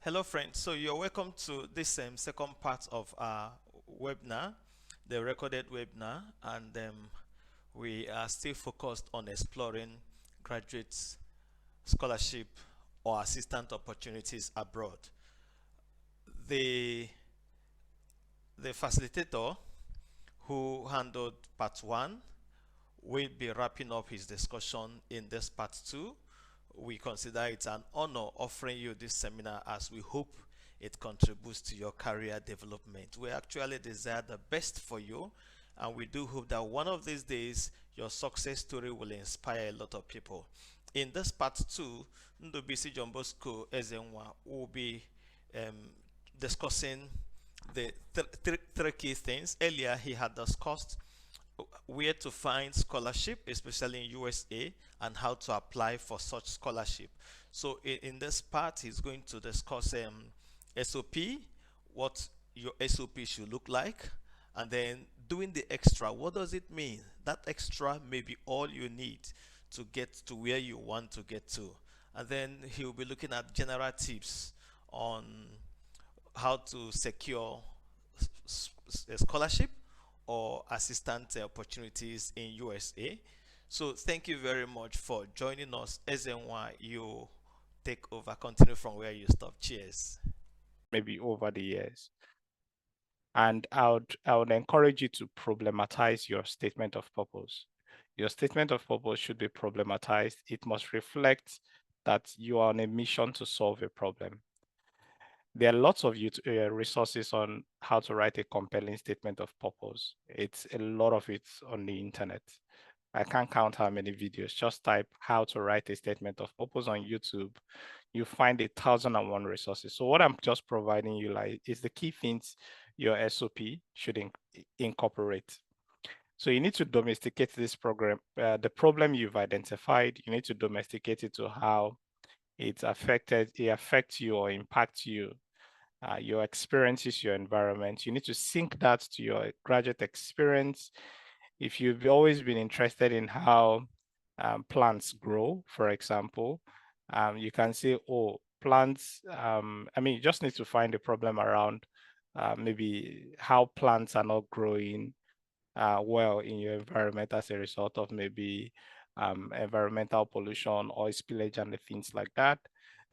Hello, friends. So you're welcome to this second part of our webinar, the recorded webinar, and we are still focused on exploring graduate scholarship or assistant opportunities abroad. The the facilitator who handled part one will be wrapping up his discussion in this part two. We consider it an honor offering you this seminar as we hope it contributes to your career development. We actually desire the best for you, and we do hope that one of these days your success story will inspire a lot of people. In this part two, Ndobisi John Bosco Ezenwa will be um, discussing the three key things. Earlier, he had discussed where to find scholarship, especially in USA, and how to apply for such scholarship. So in this part, he's going to discuss SOP, what your SOP should look like, and then doing the extra. What does it mean? That extra may be all you need to get to where you want to get to. And then he'll be looking at general tips on how to secure a scholarship or assistant opportunities in USA. So thank you very much for joining us. SNY, you take over, continue from where you stop. Cheers. Maybe over the years. And I would encourage you to problematize your statement of purpose. Your statement of purpose should be problematized. It must reflect that you are on a mission to solve a problem. There are lots of resources on how to write a compelling statement of purpose. It's a lot of it on the internet. I can't count how many videos. Just type how to write a statement of purpose on YouTube. You find 1,001 resources. So what I'm just providing you like is the key things your SOP should incorporate. So you need to domesticate this program, the problem you've identified. You need to domesticate it to how it affects you or impacts you, your experiences, your environment. You need to sync that to your graduate experience. If you've always been interested in how plants grow, for example, you can say, oh, plants, you just need to find a problem around maybe how plants are not growing well in your environment as a result of maybe environmental pollution, oil spillage, and the things like that.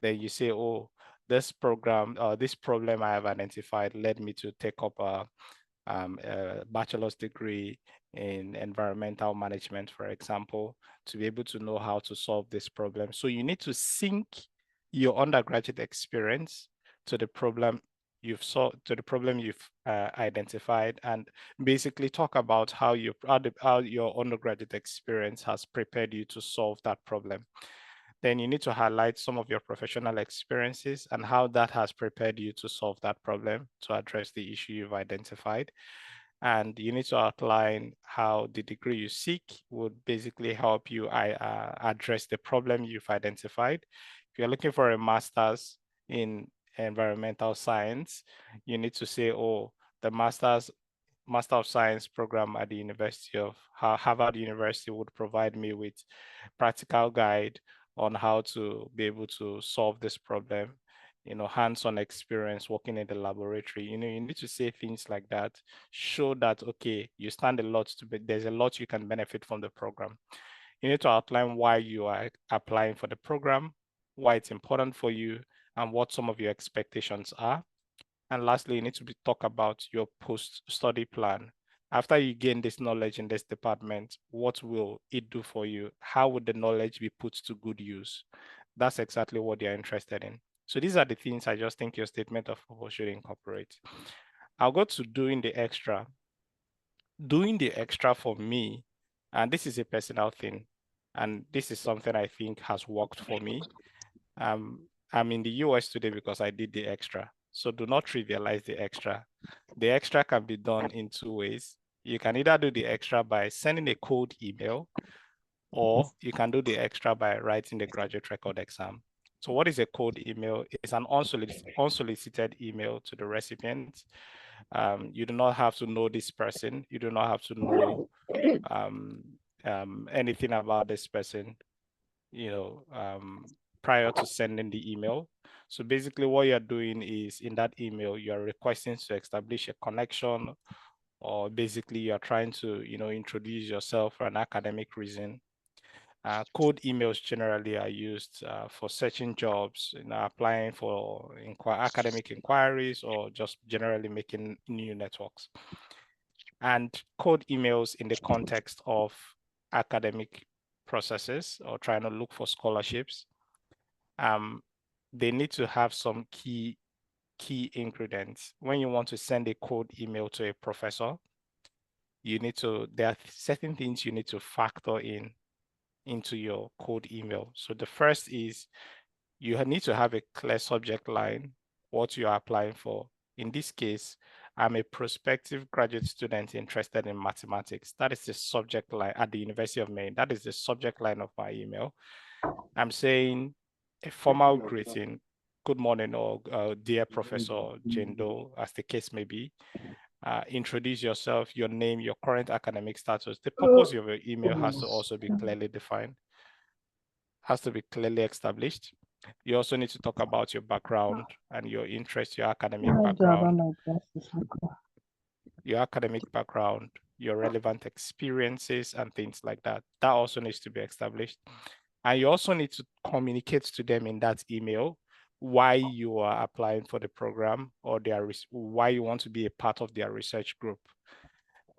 Then you say, oh, this program, this problem I have identified led me to take up a bachelor's degree in environmental management, for example, to be able to know how to solve this problem. So you need to sync your undergraduate experience to the problem you've solved, to the problem you've identified, and basically talk about how your undergraduate experience has prepared you to solve that problem. Then you need to highlight some of your professional experiences and how that has prepared you to solve that problem, to address the issue you've identified. And you need to outline how the degree you seek would basically help you address the problem you've identified. If you're looking for a master's in environmental science, you need to say, oh, the Master of Science program at the University of Harvard University would provide me with practical guide on how to be able to solve this problem, hands-on experience working in the laboratory. You need to say things like that, show that, okay, you stand a lot there's a lot you can benefit from the program. You need to outline why you are applying for the program, why it's important for you, and what some of your expectations are. And lastly, you need to talk about your post-study plan. After you gain this knowledge in this department, what will it do for you? How would the knowledge be put to good use? That's exactly what you're interested in. So these are the things I just think your statement of purpose should incorporate. I'll go to doing the extra. Doing the extra for me, and this is a personal thing, and this is something I think has worked for me. I'm in the US today because I did the extra. So do not trivialize the extra. The extra can be done in two ways. You can either do the extra by sending a cold email, or you can do the extra by writing the graduate record exam. So what is a cold email? It's an unsolicited email to the recipient. You do not have to know this person. You do not have to know um, anything about this person, prior to sending the email. So basically what you're doing is in that email, you're requesting to establish a connection, or basically you're trying to, introduce yourself for an academic reason. Cold emails generally are used for searching jobs, applying for academic inquiries, or just generally making new networks. And cold emails in the context of academic processes or trying to look for scholarships, they need to have some key ingredients. When you want to send a cold email to a professor, there are certain things you need to factor into your cold email. So the first is you need to have a clear subject line, what you are applying for. In this case, I'm a prospective graduate student interested in mathematics. That is the subject line at the University of Maine. That is the subject line of my email. I'm saying a formal greeting, good morning, or dear Professor Jendo, as the case may be. Introduce yourself, your name, your current academic status. The purpose of your email has to also be clearly defined, has to be clearly established. You also need to talk about your background and your interest, your academic background, your relevant experiences and things like that. That also needs to be established. And you also need to communicate to them in that email why you are applying for the program, or why you want to be a part of their research group.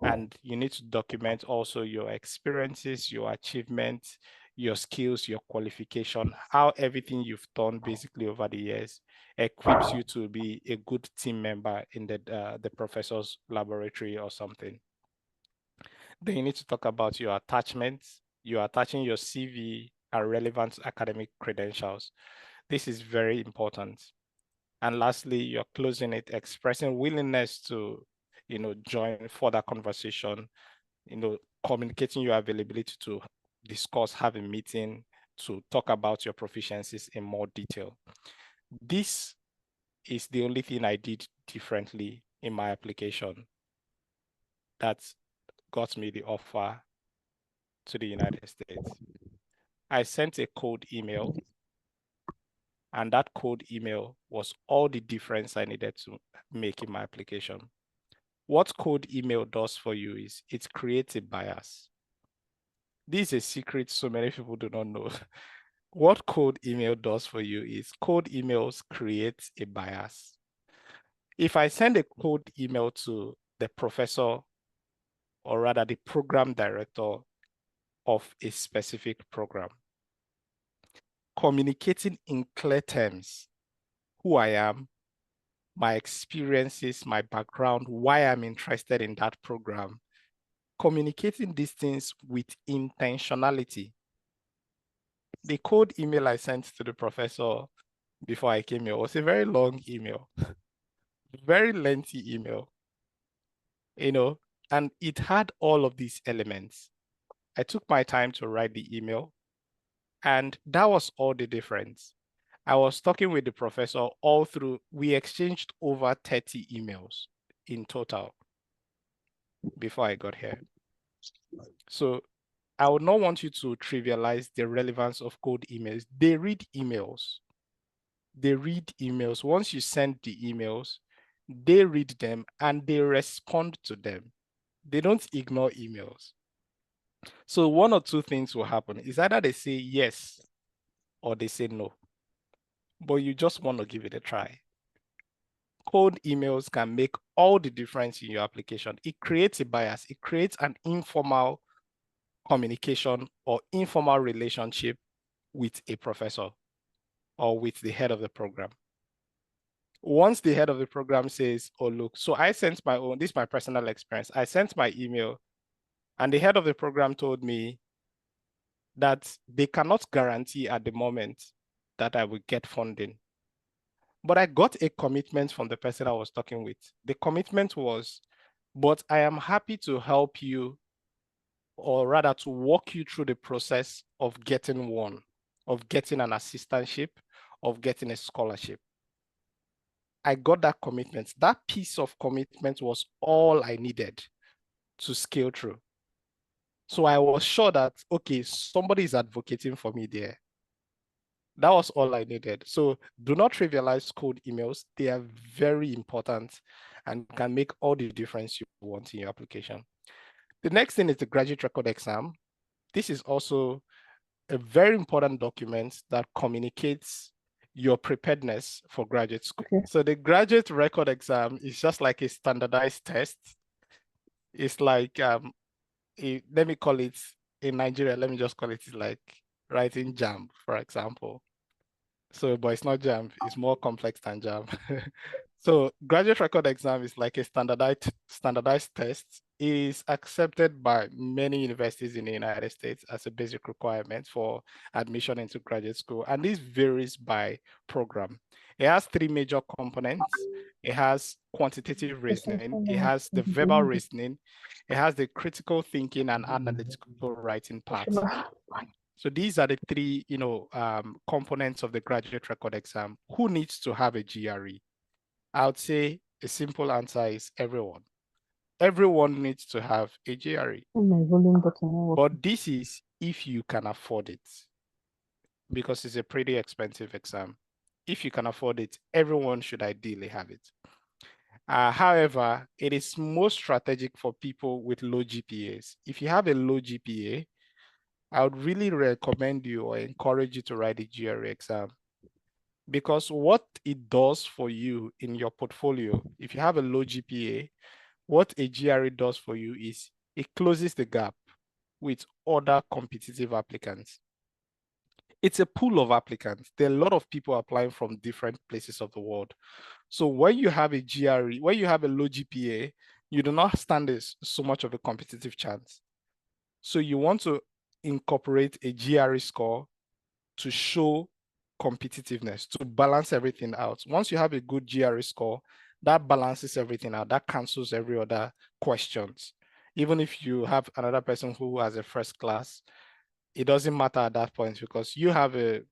And you need to document also your experiences, your achievements, your skills, your qualification, how everything you've done basically over the years equips you to be a good team member in the professor's laboratory or something. Then you need to talk about your attachments. You're attaching your CV and relevant academic credentials. This is very important. And lastly, you're closing it, expressing willingness to, join further conversation, communicating your availability to discuss, have a meeting, to talk about your proficiencies in more detail. This is the only thing I did differently in my application that got me the offer to the United States. I sent a cold email, and that cold email was all the difference I needed to make in my application. What cold email does for you is it creates a bias. This is a secret so many people do not know. What cold email does for you is cold emails create a bias. If I send a cold email to the professor, or rather the program director of a specific program, communicating in clear terms who I am, my experiences, my background, why I'm interested in that program, communicating these things with intentionality. The cold email I sent to the professor before I came here was a very long email, very lengthy email, and it had all of these elements. I took my time to write the email, and that was all the difference. I was talking with the professor all through. We exchanged over 30 emails in total before I got here. So I would not want you to trivialize the relevance of cold emails. They read emails. They read emails. Once you send the emails, they read them and they respond to them. They don't ignore emails. So one or two things will happen. Is either they say yes or they say no, but you just want to give it a try. Cold emails can make all the difference in your application. It creates a bias. It creates an informal communication or informal relationship with a professor or with the head of the program. Once the head of the program says, oh, look, so I sent my own, this is my personal experience. I sent my email, and the head of the program told me that they cannot guarantee at the moment that I will get funding. But I got a commitment from the person I was talking with. The commitment was, but I am happy to help you, or rather to walk you through the process of getting one, of getting an assistantship, of getting a scholarship. I got that commitment. That piece of commitment was all I needed to scale through. So I was sure that, okay, somebody is advocating for me there. That was all I needed. So do not trivialize cold emails. They are very important and can make all the difference you want in your application. The next thing is the graduate record exam. This is also a very important document that communicates your preparedness for graduate school. Okay. So the graduate record exam is just like a standardized test. It's like, let me call it, in Nigeria, let me just call it like writing JAMB, for example. So, but it's not JAMB, it's more complex than JAMB. So graduate record exam is like a standardized test. It is accepted by many universities in the United States as a basic requirement for admission into graduate school. And this varies by program. It has three major components. It has quantitative reasoning, it has the verbal reasoning, it has the critical thinking and analytical writing part. So these are the three, components of the graduate record exam. Who needs to have a GRE? I would say a simple answer is everyone. Everyone needs to have a GRE. But this is if you can afford it, because it's a pretty expensive exam. If you can afford it, everyone should ideally have it. However, it is most strategic for people with low GPAs. If you have a low GPA, I would really recommend you or encourage you to write the GRE exam, because what it does for you in your portfolio, if you have a low GPA, what a GRE does for you is it closes the gap with other competitive applicants. It's a pool of applicants. There are a lot of people applying from different places of the world. So when you have a GRE, when you have a low GPA, you do not stand so much of a competitive chance. So you want to incorporate a GRE score to show competitiveness, to balance everything out. Once you have a good GRE score, that balances everything out. That cancels every other questions. Even if you have another person who has a first class, it doesn't matter at that point, because you have a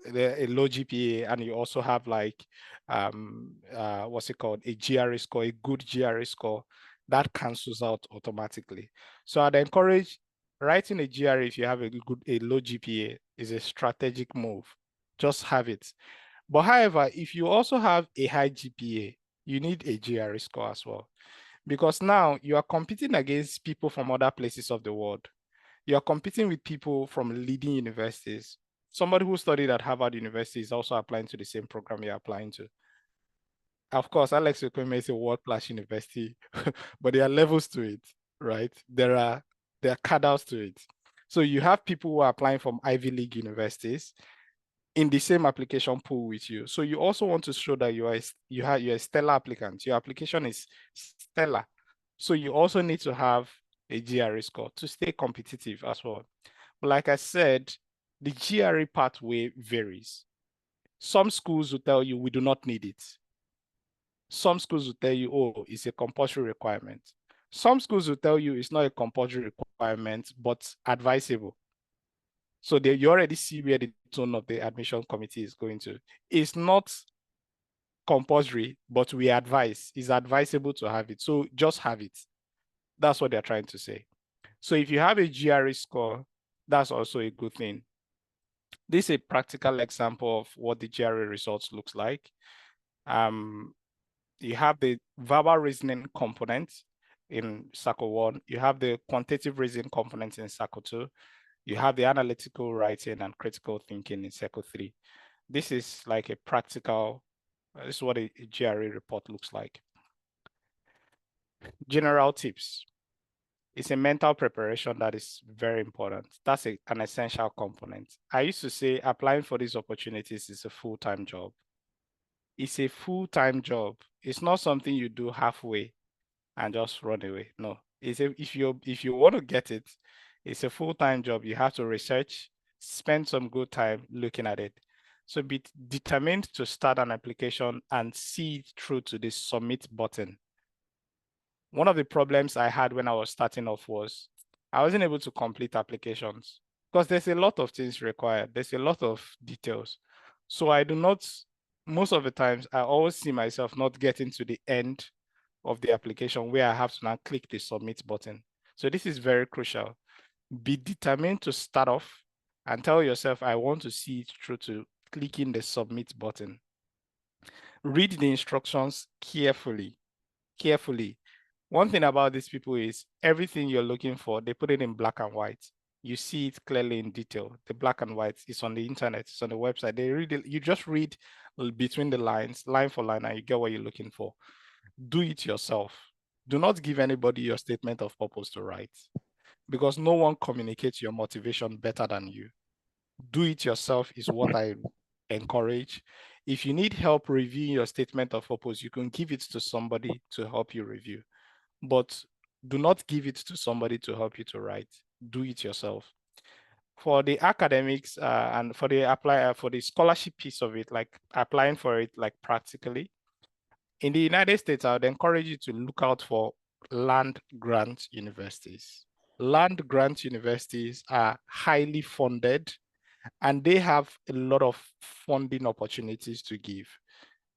low GPA and you also have like what's it called, a GRE score, a good GRE score, that cancels out automatically. So I'd encourage writing a GRE if you have a low GPA is a strategic move. Just have it. But however, if you also have a high GPA, you need a GRE score as well, because now you are competing against people from other places of the world. You're competing with people from leading universities. Somebody who studied at Harvard University is also applying to the same program you're applying to. Of course, Alex Okweme is a world-class university, but there are levels to it, right? There are cadres to it. So you have people who are applying from Ivy League universities in the same application pool with you. So you also want to show that you're a stellar applicant. Your application is stellar. So you also need to have a GRE score to stay competitive as well. But like I said, the GRE pathway varies. Some schools will tell you we do not need it. Some schools will tell you, oh, it's a compulsory requirement. Some schools will tell you it's not a compulsory requirement, but advisable. So you already see where the tone of the admission committee is going to. It's not compulsory, but we advise. It's advisable to have it. So just have it. That's what they're trying to say. So if you have a GRE score, that's also a good thing. This is a practical example of what the GRE results looks like. You have the verbal reasoning component in Circle 1. You have the quantitative reasoning component in Circle 2. You have the analytical writing and critical thinking in Circle 3. This is like a practical, this is what a GRE report looks like. General tips. It's a mental preparation that is very important. That's an essential component. I used to say applying for these opportunities is a full-time job. It's a full-time job. It's not something you do halfway and just run away. No, if you want to get it, it's a full-time job. You have to research, spend some good time looking at it. So be determined to start an application and see it through to the submit button. One of the problems I had when I was starting off was I wasn't able to complete applications because there's a lot of things required. There's a lot of details. So I do not, most of the times, I always see myself not getting to the end of the application where I have to now click the submit button. So this is very crucial. Be determined to start off and tell yourself, I want to see it through to clicking the submit button. Read the instructions carefully. One thing about these people is everything you're looking for, they put it in black and white. You see it clearly in detail. The black and white is on the internet, it's on the website. They read it, you just read between the lines, line for line, and you get what you're looking for. Do it yourself. Do not give anybody your statement of purpose to write, because no one communicates your motivation better than you. Do it yourself is what I encourage. If you need help reviewing your statement of purpose, you can give it to somebody to help you review, but do not give it to somebody to help you to write. Do it yourself. For the academics and for the scholarship piece of it, like applying for it like practically, in the United States, I would encourage you to look out for land grant universities. Land grant universities are highly funded and they have a lot of funding opportunities to give.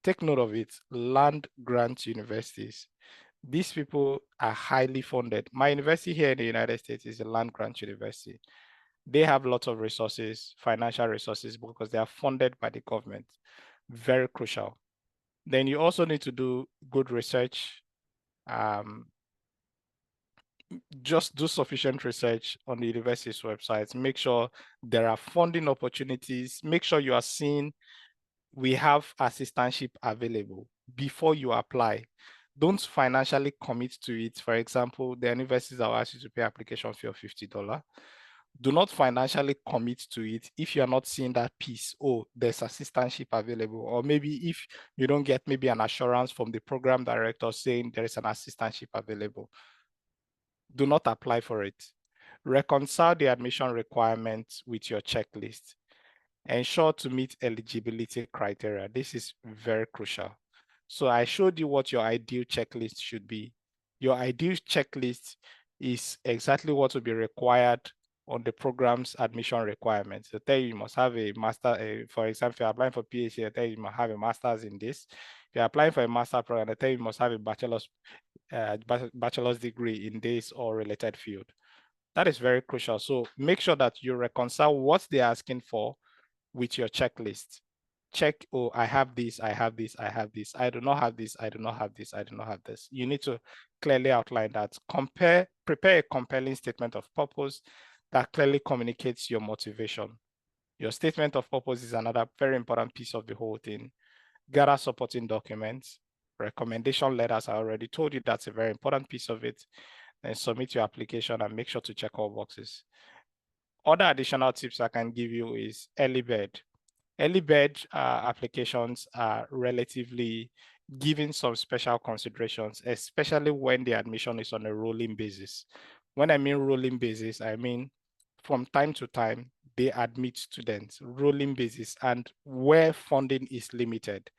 Take note of it, land grant universities. These people are highly funded. My university here in the United States is a land grant university. They have lots of resources, financial resources, because they are funded by the government. Very crucial. Then you also need to do good research. Just do sufficient research on the university's websites. Make sure there are funding opportunities. Make sure you are seeing we have assistantship available before you apply. Don't financially commit to it. For example, the universities will ask you to pay application fee of $50. Do not financially commit to it if you're not seeing that piece. Oh, there's assistantship available. Or maybe if you don't get maybe an assurance from the program director saying there is an assistantship available, do not apply for it. Reconcile the admission requirements with your checklist. Ensure to meet eligibility criteria. This is very crucial. So I showed you what your ideal checklist should be. Your ideal checklist is exactly what will be required on the program's admission requirements. They tell you must have a master, for example, if you're applying for PhD, they tell you must have a master's in this. If you're applying for a master program, they tell you must have a bachelor's degree in this or related field. That is very crucial. So make sure that you reconcile what they're asking for with your checklist. Check, oh, I have this, I have this, I have this. I do not have this, I do not have this, I do not have this. You need to clearly outline that. Prepare a compelling statement of purpose that clearly communicates your motivation. Your statement of purpose is another very important piece of the whole thing. Gather supporting documents, recommendation letters. I already told you that's a very important piece of it. Then submit your application and make sure to check all boxes. Other additional tips I can give you is early bird. Early bird applications are relatively given some special considerations, especially when the admission is on a rolling basis. When I mean rolling basis, I mean from time to time, they admit students, rolling basis, and where funding is limited.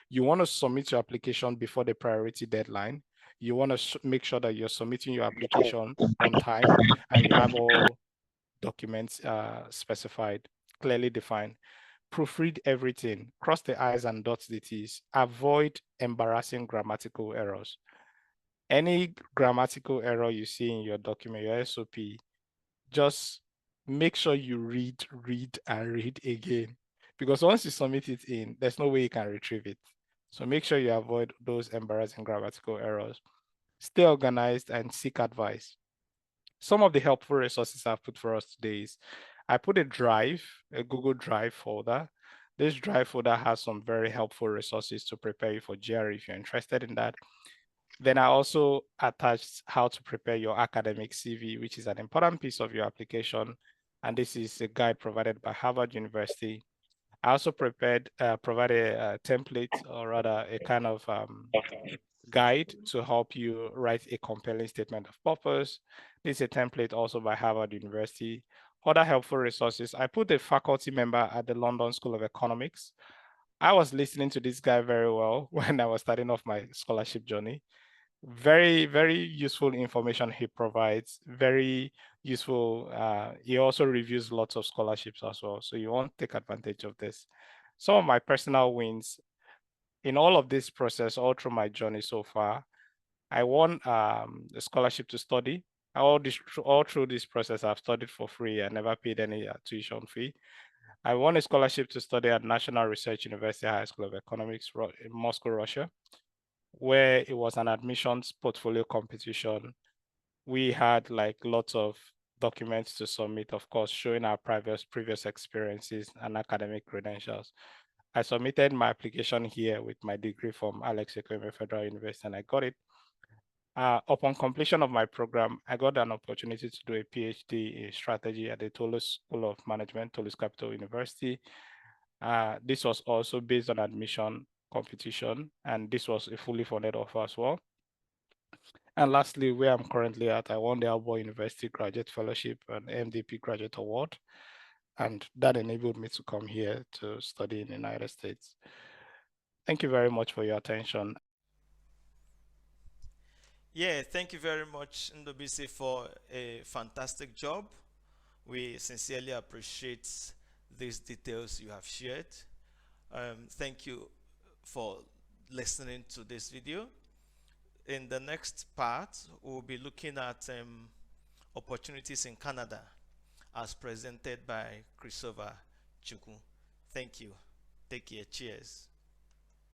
You want to submit your application before the priority deadline. You want to make sure that you're submitting your application on time and you have all documents specified, clearly defined. Proofread everything, cross the I's and dot the T's, avoid embarrassing grammatical errors. Any grammatical error you see in your document, your SOP, just make sure you read, and read again. Because once you submit it in, there's no way you can retrieve it. So make sure you avoid those embarrassing grammatical errors. Stay organized and seek advice. Some of the helpful resources I've put for us today is I put a Google Drive folder. This Drive folder has some very helpful resources to prepare you for GRE if you're interested in that. Then I also attached how to prepare your academic CV, which is an important piece of your application. And this is a guide provided by Harvard University. I also provided a template, or rather a kind of guide to help you write a compelling statement of purpose. This is a template also by Harvard University. Other helpful resources, I put a faculty member at the London School of Economics. I was listening to this guy very well when I was starting off my scholarship journey. Very, very useful information he provides, very useful. He also reviews lots of scholarships as well. So you want to take advantage of this. Some of my personal wins in all of this process, all through my journey so far, I won a scholarship to study All through this process, I've studied for free. I never paid any tuition fee. I won a scholarship to study at National Research University High School of Economics in Moscow, Russia, where it was an admissions portfolio competition. We had like lots of documents to submit, of course, showing our previous experiences and academic credentials. I submitted my application here with my degree from Alex Ekweme Federal University, and I got it. Upon completion of my program, I got an opportunity to do a PhD in strategy at the Toulouse School of Management, Toulouse Capital University. This was also based on admission competition, and this was a fully funded offer as well. And lastly, where I'm currently at, I won the Alba University Graduate Fellowship and MDP Graduate Award, and that enabled me to come here to study in the United States. Thank you very much for your attention. Yeah, thank you very much, Ndobisi, for a fantastic job. We sincerely appreciate these details you have shared. Thank you for listening to this video. In the next part, we'll be looking at opportunities in Canada as presented by Christopher Chukwu. Thank you. Take care. Cheers.